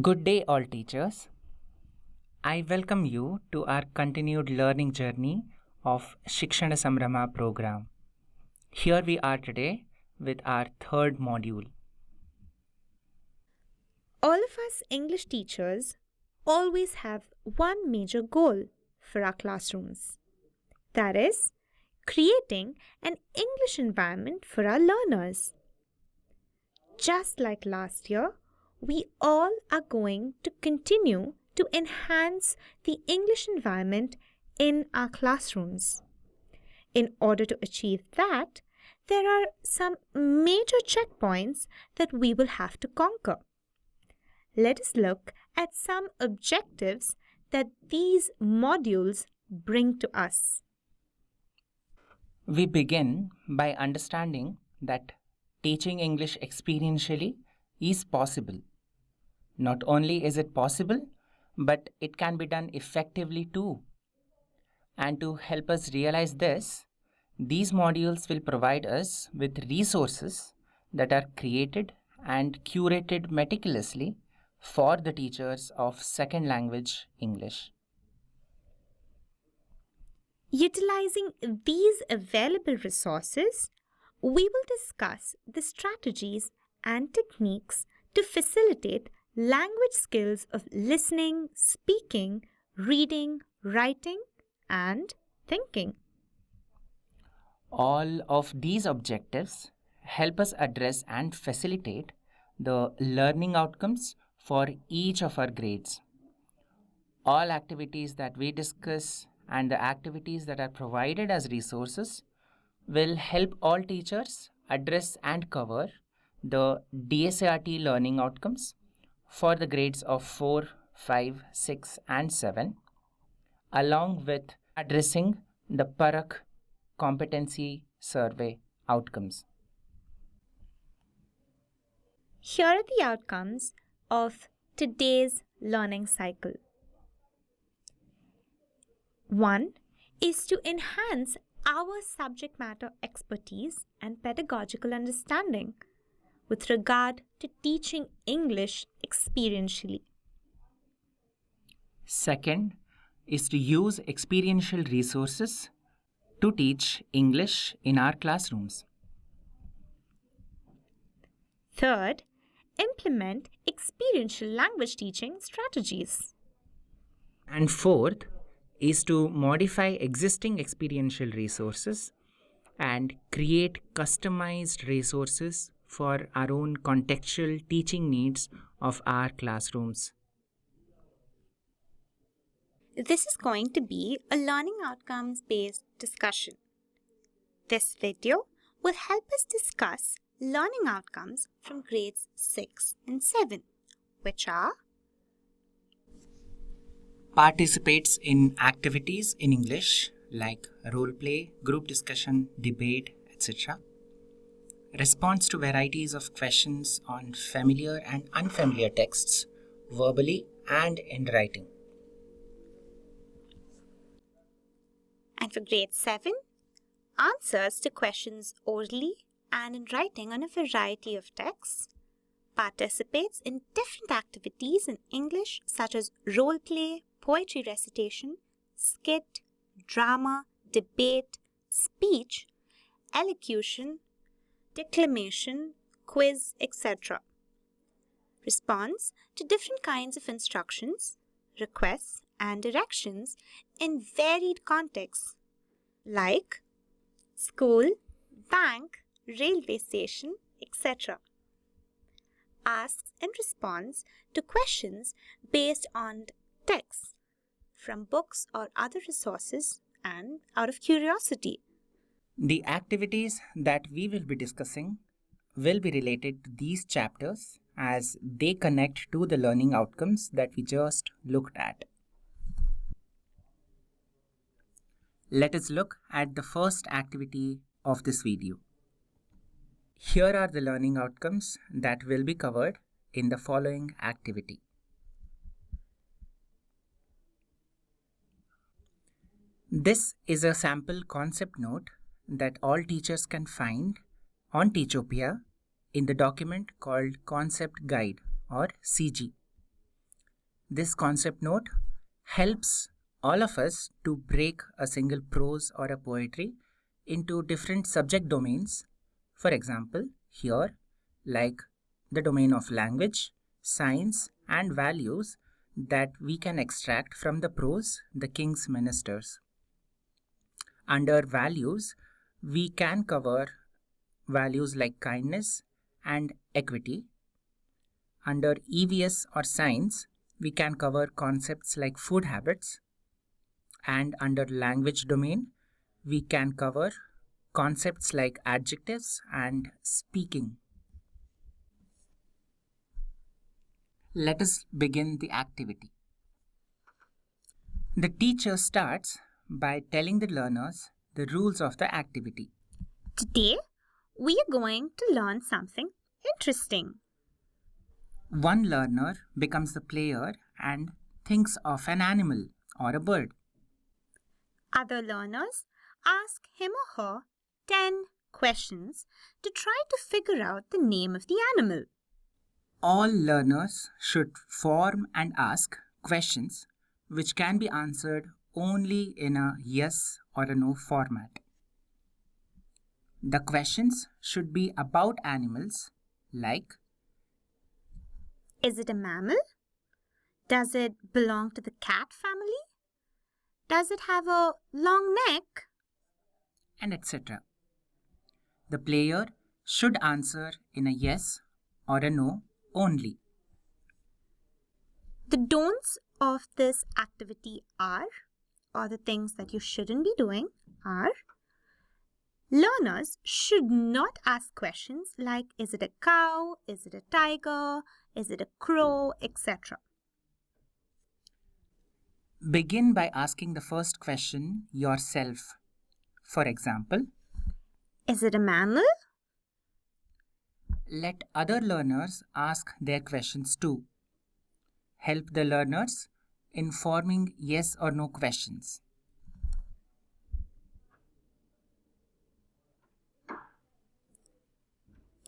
Good day, all teachers. I welcome you to our continued learning journey of Shikshana Sambrama program. Here we are today with our third module. All of us English teachers always have one major goal for our classrooms. That is, creating an English environment for our learners. Just like last year, we all are going to continue to enhance the English environment in our classrooms. In order to achieve that, there are some major checkpoints that we will have to conquer. Let us look at some objectives that these modules bring to us. We begin by understanding that teaching English experientially is possible. Not only is it possible, but it can be done effectively too. And to help us realize this, these modules will provide us with resources that are created and curated meticulously for the teachers of second language English. Utilizing these available resources, we will discuss the strategies and techniques to facilitate language skills of listening, speaking, reading, writing, and thinking. All of these objectives help us address and facilitate the learning outcomes for each of our grades. All activities that we discuss and the activities that are provided as resources will help all teachers address and cover the DSART learning outcomes for the grades of 4, 5, 6 and 7, along with addressing the PARAKH competency survey outcomes. Here are the outcomes of today's learning cycle. 1 is to enhance our subject matter expertise and pedagogical understanding with regard to teaching English experientially. Second is to use experiential resources to teach English in our classrooms. Third, implement experiential language teaching strategies. And fourth is to modify existing experiential resources and create customized resources for our own contextual teaching needs of our classrooms. This is going to be a learning outcomes based discussion. This video will help us discuss learning outcomes from grades 6 and 7, which are participates in activities in English like role play, group discussion, debate, etc. Responds to varieties of questions on familiar and unfamiliar texts, verbally and in writing. And for grade 7, answers to questions orally and in writing on a variety of texts, participates in different activities in English such as role play, poetry recitation, skit, drama, debate, speech, elocution, declamation, quiz, etc. Responds to different kinds of instructions, requests, and directions in varied contexts like school, bank, railway station, etc. Asks and responds to questions based on texts from books or other resources and out of curiosity. The activities that we will be discussing will be related to these chapters as they connect to the learning outcomes that we just looked at. Let us look at the first activity of this video. Here are the learning outcomes that will be covered in the following activity. This is a sample concept note that all teachers can find on Teachopia in the document called Concept Guide or CG. This concept note helps all of us to break a single prose or a poetry into different subject domains. For example, here, like the domain of language, science, and values that we can extract from the prose, the king's ministers. Under values, we can cover values like kindness and equity. Under EVS or science, we can cover concepts like food habits. And under language domain, we can cover concepts like adjectives and speaking. Let us begin the activity. The teacher starts by telling the learners the rules of the activity. Today, we are going to learn something interesting. One learner becomes the player and thinks of an animal or a bird. Other learners ask him or her 10 questions to try to figure out the name of the animal. All learners should form and ask questions which can be answered only in a yes or a no format. The questions should be about animals like: Is it a mammal? Does it belong to the cat family? Does it have a long neck? and etc. The player should answer in a yes or a no only. The don'ts of this activity are, or the things that you shouldn't be doing are, learners should not ask questions like, is it a cow, is it a tiger, is it a crow, etc. Begin by asking the first question yourself. For example, Is it a mammal? let other learners ask their questions too. Help the learners in forming yes or no questions.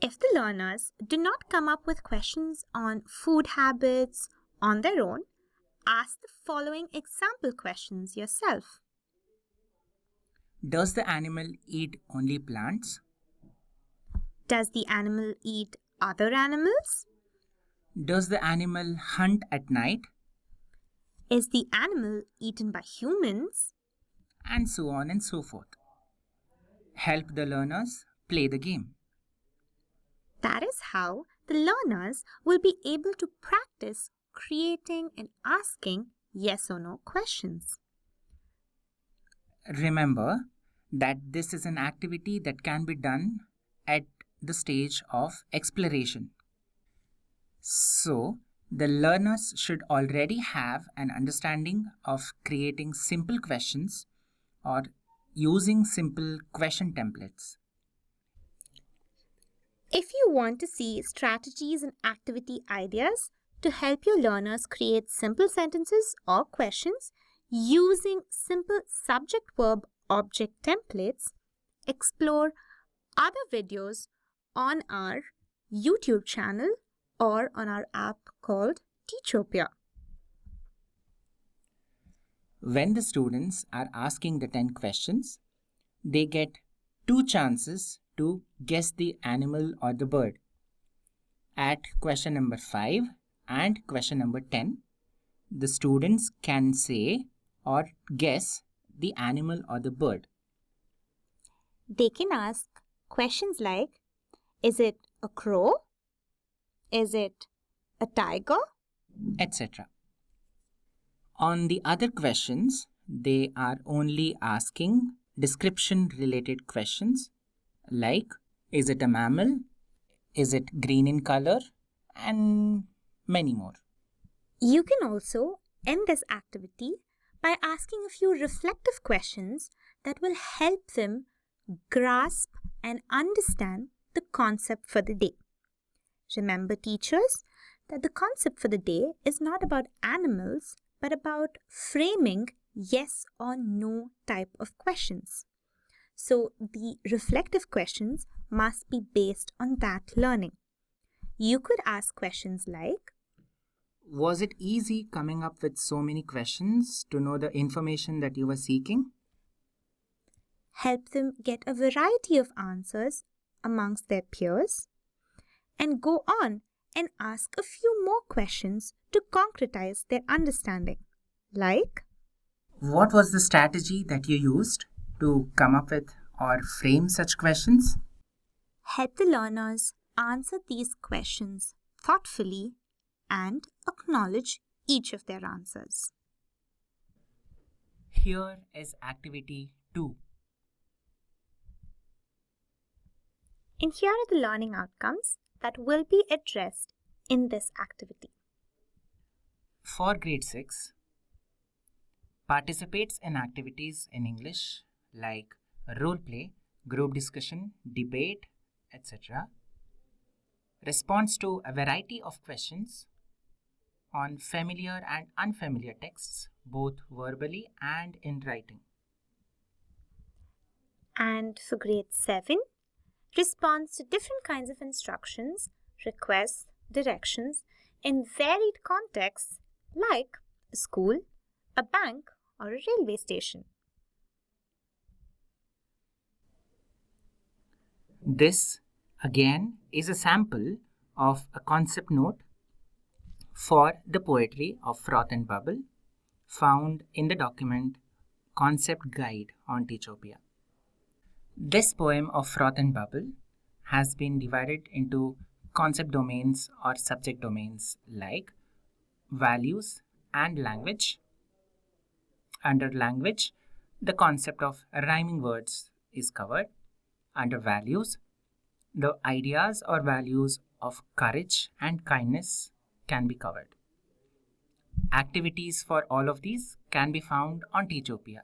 If the learners do not come up with questions on food habits on their own, ask the following example questions yourself. Does the animal eat only plants? Does the animal eat other animals? Does the animal hunt at night? Is the animal eaten by humans? And so on and so forth. Help the learners play the game. That is how the learners will be able to practice creating and asking yes or no questions. Remember that this is an activity that can be done at the stage of exploration. So, the learners should already have an understanding of creating simple questions or using simple question templates. If you want to see strategies and activity ideas to help your learners create simple sentences or questions using simple subject-verb-object templates, explore other videos on our YouTube channel or on our app called Teachopia. When the students are asking the 10 questions, they get 2 chances to guess the animal or the bird. At question number 5 and question number 10, the students can say or guess the animal or the bird. They can ask questions like, is it a crow? Is it a tiger? etc. On the other questions, they are only asking description related questions like, is it a mammal? Is it green in color? And many more. You can also end this activity by asking a few reflective questions that will help them grasp and understand the concept for the day. Remember, teachers, that the concept for the day is not about animals, but about framing yes or no type of questions. So the reflective questions must be based on that learning. You could ask questions like, Was it easy coming up with so many questions to know the information that you were seeking? Help them get a variety of answers amongst their peers, and go on and ask a few more questions to concretize their understanding. Like, What was the strategy that you used to come up with or frame such questions? help the learners answer these questions thoughtfully and acknowledge each of their answers. Here is activity 2. And here are the learning outcomes that will be addressed in this activity. For grade 6, participates in activities in English like role play, group discussion, debate, etc. Responds to a variety of questions on familiar and unfamiliar texts, both verbally and in writing. And for grade 7, responds to different kinds of instructions, requests, directions in varied contexts like a school, a bank, or a railway station. This, again, is a sample of a concept note for the poetry of Froth and Bubble found in the document Concept Guide on Teachopia. This poem of Froth and Bubble has been divided into concept domains or subject domains like values and language. Under language, the concept of rhyming words is covered. Under values, the ideas or values of courage and kindness can be covered. Activities for all of these can be found on Teachopia.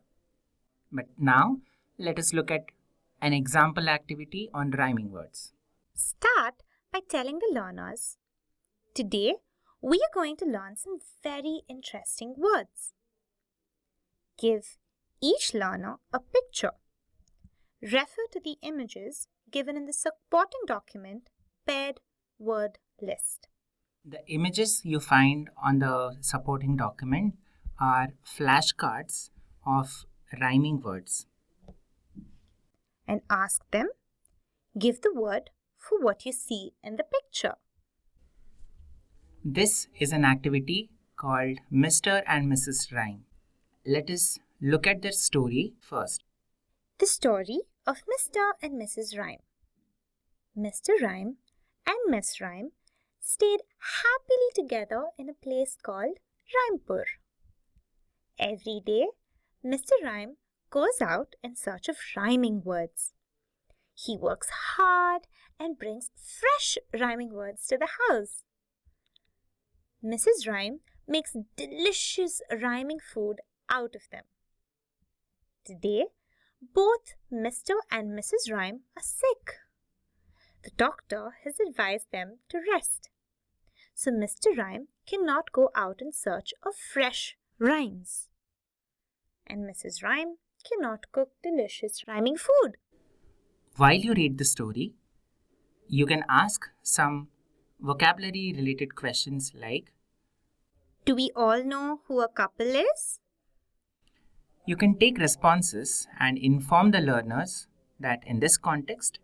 But now, let us look at an example activity on rhyming words. Start by telling the learners, today we are going to learn some very interesting words. Give each learner a picture. Refer to the images given in the supporting document paired word list. The images you find on the supporting document are flashcards of rhyming words. And ask them, give the word for what you see in the picture. This is an activity called Mr. and Mrs. Rhyme. Let us look at their story first. The story of Mr. and Mrs. Rhyme. Mr. Rhyme and Miss Rhyme stayed happily together in a place called Rhymepur. Every day, Mr. Rhyme goes out in search of rhyming words. He works hard and brings fresh rhyming words to the house. Mrs. Rhyme makes delicious rhyming food out of them. Today, both Mr. and Mrs. Rhyme are sick. The doctor has advised them to rest. So Mr. Rhyme cannot go out in search of fresh rhymes. And Mrs. Rhyme cannot cook delicious rhyming food. While you read the story, you can ask some vocabulary related questions like, Do we all know who a couple is? you can take responses and inform the learners that in this context,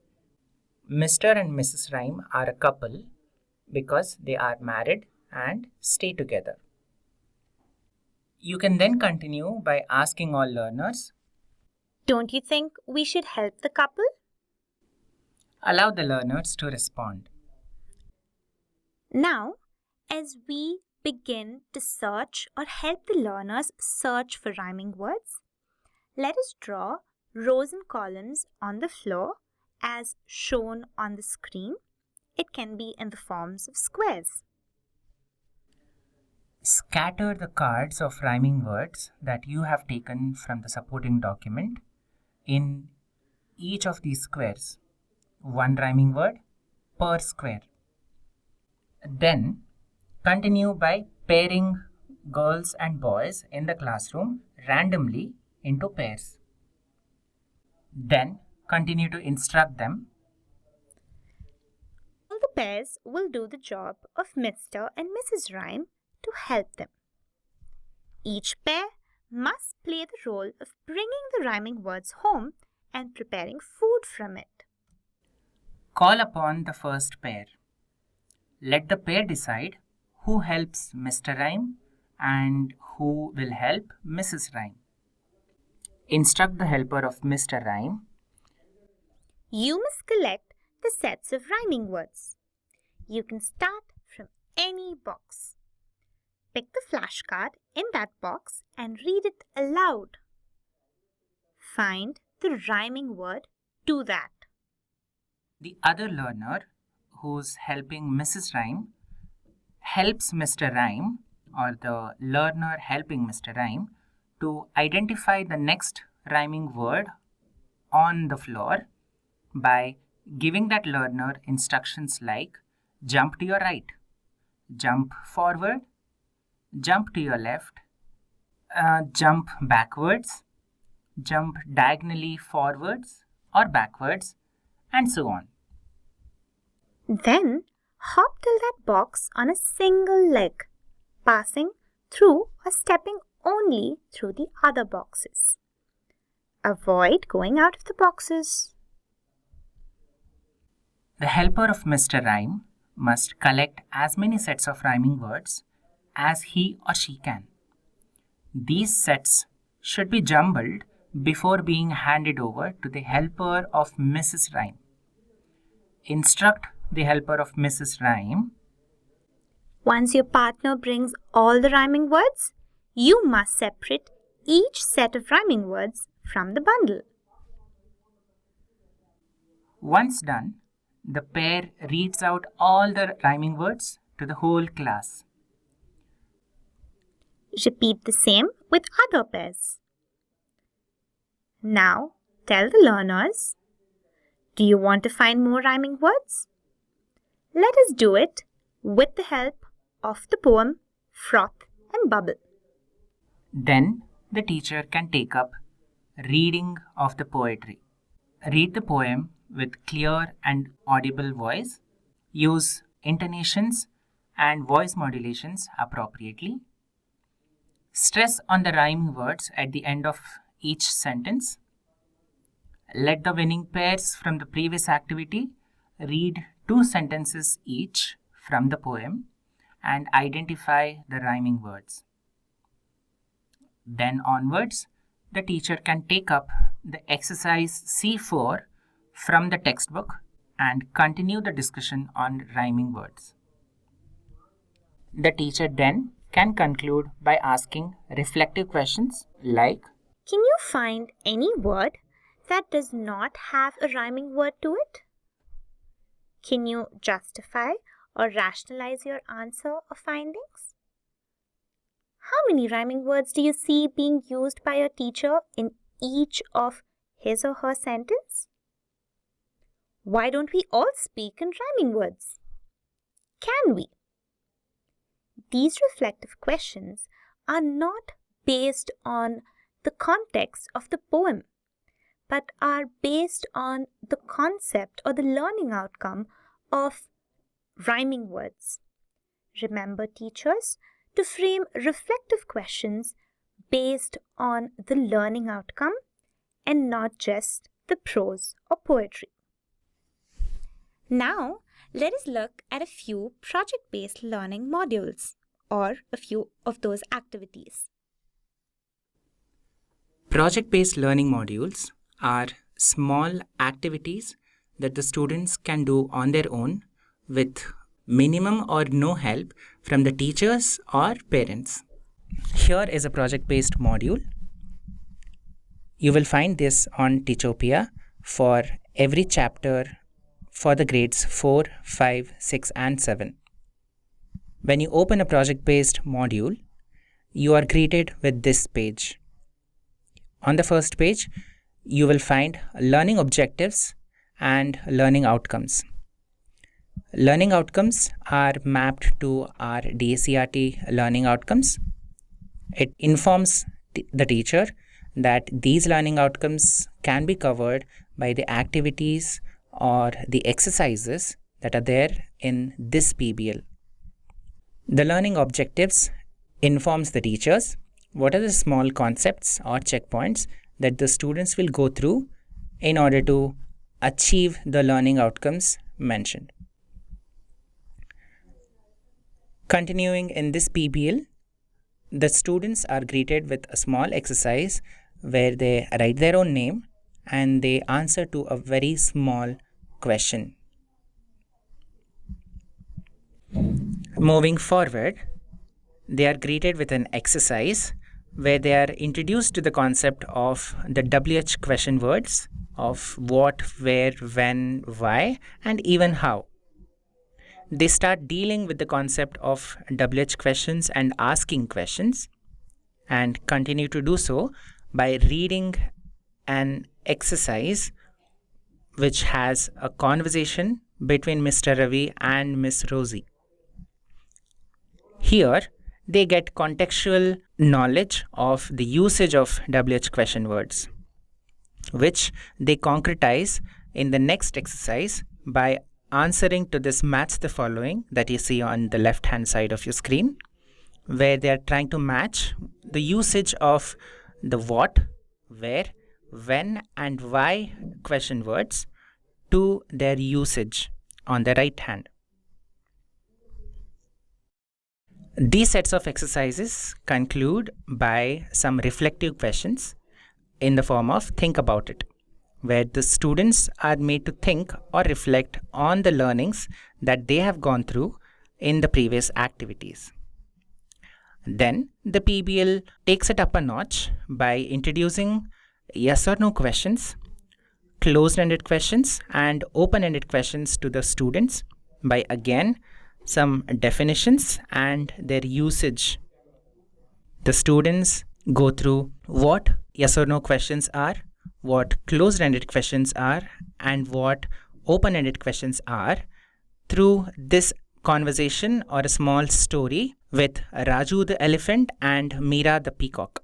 Mr. and Mrs. Rhyme are a couple because they are married and stay together. You can then continue by asking all learners, Don't you think we should help the couple? allow the learners to respond. Now, as we begin to search or help the learners search for rhyming words, let us draw rows and columns on the floor as shown on the screen. It can be in the forms of squares. Scatter the cards of rhyming words that you have taken from the supporting document in each of these squares. One rhyming word per square. Then continue by pairing girls and boys in the classroom randomly into pairs. Then continue to instruct them. All the pairs will do the job of Mr. and Mrs. Rhyme to help them. Each pair must play the role of bringing the rhyming words home and preparing food from it. Call upon the first pair. Let the pair decide who helps Mr. Rhyme and who will help Mrs. Rhyme. Instruct the helper of Mr. Rhyme. You must collect the sets of rhyming words. You can start from any box. Pick the flashcard in that box and read it aloud. Find the rhyming word to that. The other learner who's helping Mrs. Rhyme helps Mr. Rhyme, or the learner helping Mr. Rhyme, to identify the next rhyming word on the floor by giving that learner instructions like jump to your right, jump forward, jump to your left, jump backwards, jump diagonally forwards or backwards, and so on. Then hop till that box on a single leg, passing through or stepping only through the other boxes. Avoid going out of the boxes. The helper of Mr. Rhyme must collect as many sets of rhyming words as he or she can. These sets should be jumbled before being handed over to the helper of Mrs. Rhyme. Instruct the helper of Mrs. Rhyme. Once your partner brings all the rhyming words, you must separate each set of rhyming words from the bundle. Once done, the pair reads out all the rhyming words to the whole class. Repeat the same with other pairs. Now, tell the learners, do you want to find more rhyming words? Let us do it with the help of the poem Froth and Bubble. Then the teacher can take up reading of the poetry. Read the poem with clear and audible voice. Use intonations and voice modulations appropriately. Stress on the rhyming words at the end of each sentence. Let the winning pairs from the previous activity read 2 sentences each from the poem and identify the rhyming words. Then onwards, the teacher can take up the exercise C4 from the textbook and continue the discussion on rhyming words. The teacher then can conclude by asking reflective questions like, can you find any word that does not have a rhyming word to it? Can you justify or rationalize your answer or findings? How many rhyming words do you see being used by your teacher in each of his or her sentence? Why don't we all speak in rhyming words? Can we? These reflective questions are not based on the context of the poem, but are based on the concept or the learning outcome of rhyming words. Remember, teachers, to frame reflective questions based on the learning outcome and not just the prose or poetry. Now, let us look at a few project-based learning modules or a few of those activities. Project-based learning modules are small activities that the students can do on their own with minimum or no help from the teachers or parents. Here is a project-based module. You will find this on Teachopia for every chapter for the grades 4, 5, 6 and 7. When you open a project-based module, you are greeted with this page. On the first page, you will find learning objectives and learning outcomes. Learning outcomes are mapped to our DSCRT learning outcomes. It informs the teacher that these learning outcomes can be covered by the activities or the exercises that are there in this PBL. The learning objectives informs the teachers what are the small concepts or checkpoints that the students will go through in order to achieve the learning outcomes mentioned. Continuing in this PBL, the students are greeted with a small exercise where they write their own name and they answer to a very small question. Moving forward, they are greeted with an exercise where they are introduced to the concept of the WH question words of what, where, when, why, and even how. They start dealing with the concept of WH questions and asking questions and continue to do so by reading an exercise which has a conversation between Mr. Ravi and Miss Rosie. Here, they get contextual knowledge of the usage of WH question words, which they concretize in the next exercise by answering to this match the following that you see on the left hand side of your screen, where they are trying to match the usage of the what, where, when, and why question words to their usage on the right hand. These sets of exercises conclude by some reflective questions in the form of think about it, where the students are made to think or reflect on the learnings that they have gone through in the previous activities. Then the PBL takes it up a notch by introducing yes or no questions, closed-ended questions, and open-ended questions to the students by again some definitions and their usage. The students go through what yes or no questions are, what closed-ended questions are, and what open-ended questions are through this conversation or a small story with Raju the elephant and Meera the peacock.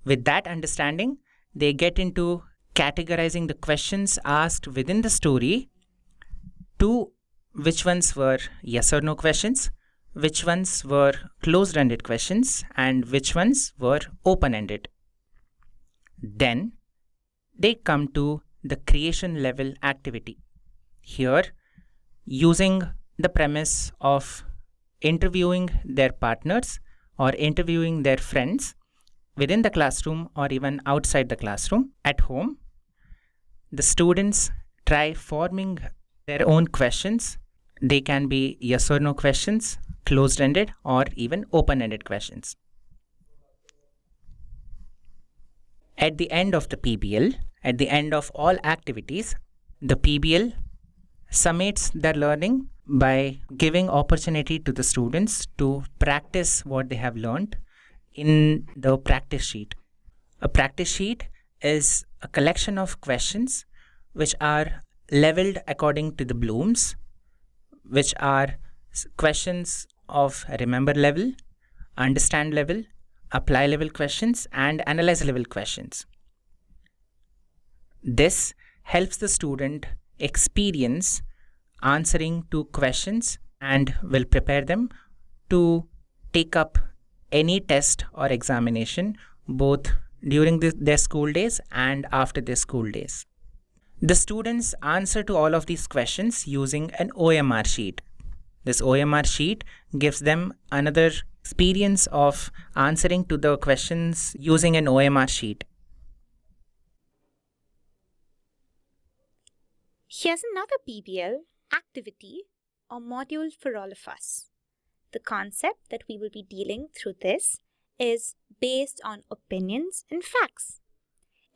With that understanding, they get into categorizing the questions asked within the story to which ones were yes or no questions, which ones were closed-ended questions, and which ones were open-ended. Then they come to the creation level activity. Here, using the premise of interviewing their partners or interviewing their friends within the classroom or even outside the classroom at home, the students try forming their own questions. They can be yes or no questions, closed-ended, or even open-ended questions. At the end of the PBL, at the end of all activities, the PBL summates their learning by giving opportunity to the students to practice what they have learned in the practice sheet. A practice sheet is a collection of questions which are leveled according to the blooms, which are questions of remember level, understand level, apply level questions, and analyze level questions. This helps the student experience answering to questions and will prepare them to take up any test or examination both during their school days and after their school days. The students answer to all of these questions using an OMR sheet. This OMR sheet gives them another experience of answering to the questions using an OMR sheet. Here's another PBL activity or module for all of us. The concept that we will be dealing through this is based on opinions and facts.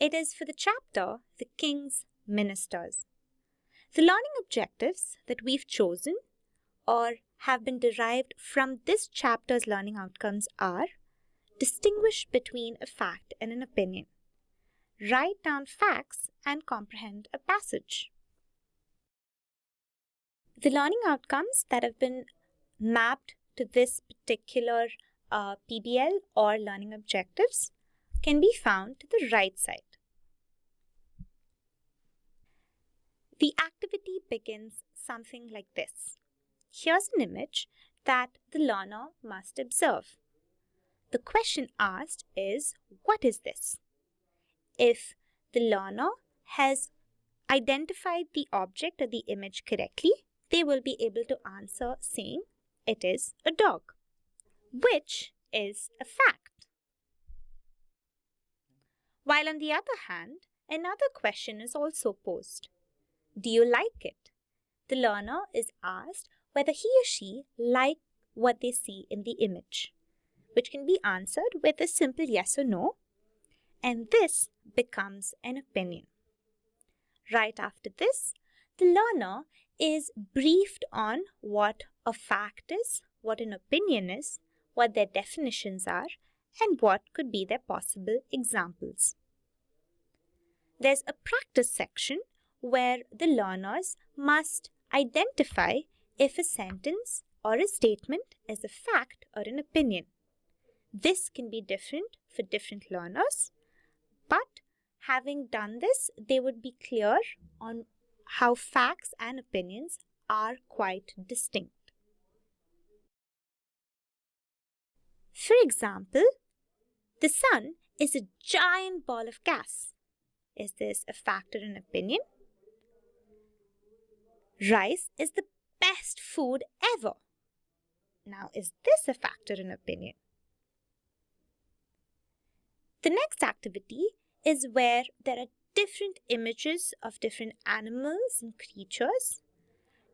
It is for the chapter The King's Ministers. The learning objectives that we've chosen or have been derived from this chapter's learning outcomes are: distinguish between a fact and an opinion, write down facts and comprehend a passage. The learning outcomes that have been mapped to this particular PBL or learning objectives can be found to the right side. The activity begins something like this. Here's an image that the learner must observe. The question asked is, what is this? If the learner has identified the object or the image correctly, they will be able to answer saying, it is a dog, which is a fact. While on the other hand, another question is also posed. Do you like it? The learner is asked whether he or she like what they see in the image, which can be answered with a simple yes or no, and this becomes an opinion. Right after this, the learner is briefed on what a fact is, what an opinion is, what their definitions are, and what could be their possible examples. There's a practice section where the learners must identify if a sentence or a statement is a fact or an opinion. This can be different for different learners, but having done this, they would be clear on how facts and opinions are quite distinct. For example, the sun is a giant ball of gas. Is this a fact or an opinion? Rice is the best food ever. Now, is this a fact or an opinion? The next activity is where there are different images of different animals and creatures,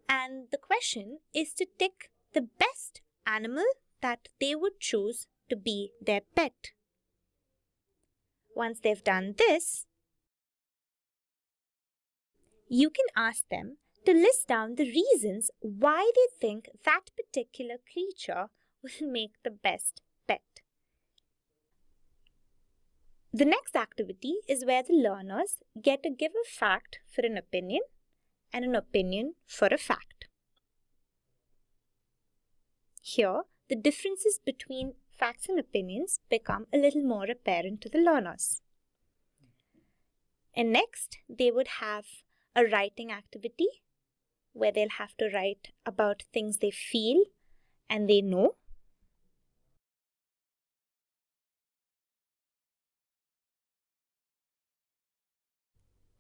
and the question is to tick the best animal that they would choose to be their pet. Once they've done this, you can ask them to list down the reasons why they think that particular creature will make the best pet. The next activity is where the learners get to give a fact for an opinion and an opinion for a fact. Here, the differences between facts and opinions become a little more apparent to the learners. And next, they would have a writing activity where they'll have to write about things they feel and they know.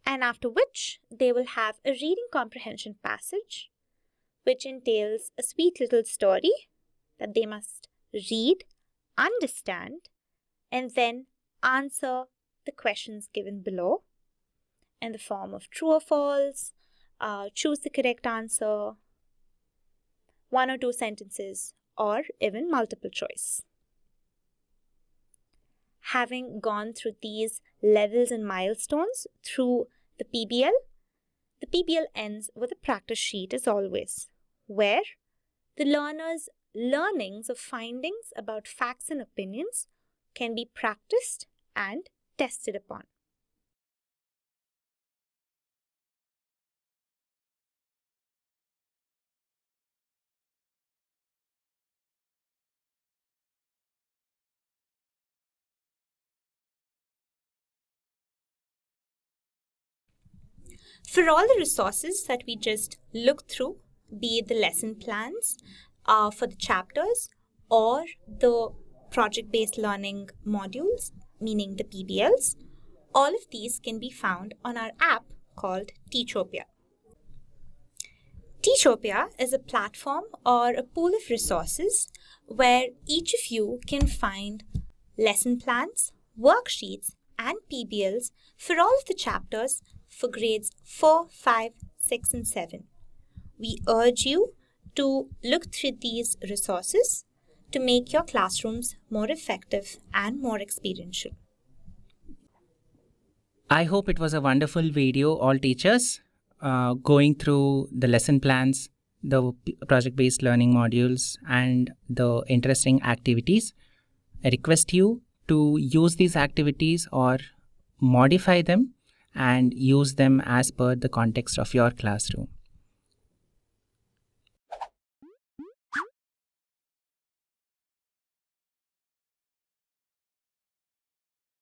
And after which, they will have a reading comprehension passage, which entails a sweet little story that they must read, understand, and then answer the questions given below in the form of true or false, choose the correct answer, 1 or 2 sentences, or even multiple choice. Having gone through these levels and milestones through the PBL ends with a practice sheet as always, where the learner's learnings or findings about facts and opinions can be practiced and tested upon. For all the resources that we just looked through, be it the lesson plans for the chapters or the project-based learning modules, meaning the PBLs, all of these can be found on our app called Teachopia. Teachopia is a platform or a pool of resources where each of you can find lesson plans, worksheets, and PBLs for all of the chapters for grades 4, 5, 6, and 7. We urge you to look through these resources to make your classrooms more effective and more experiential. I hope it was a wonderful video, all teachers, going through the lesson plans, the project-based learning modules, and the interesting activities. I request you to use these activities or modify them and use them as per the context of your classroom.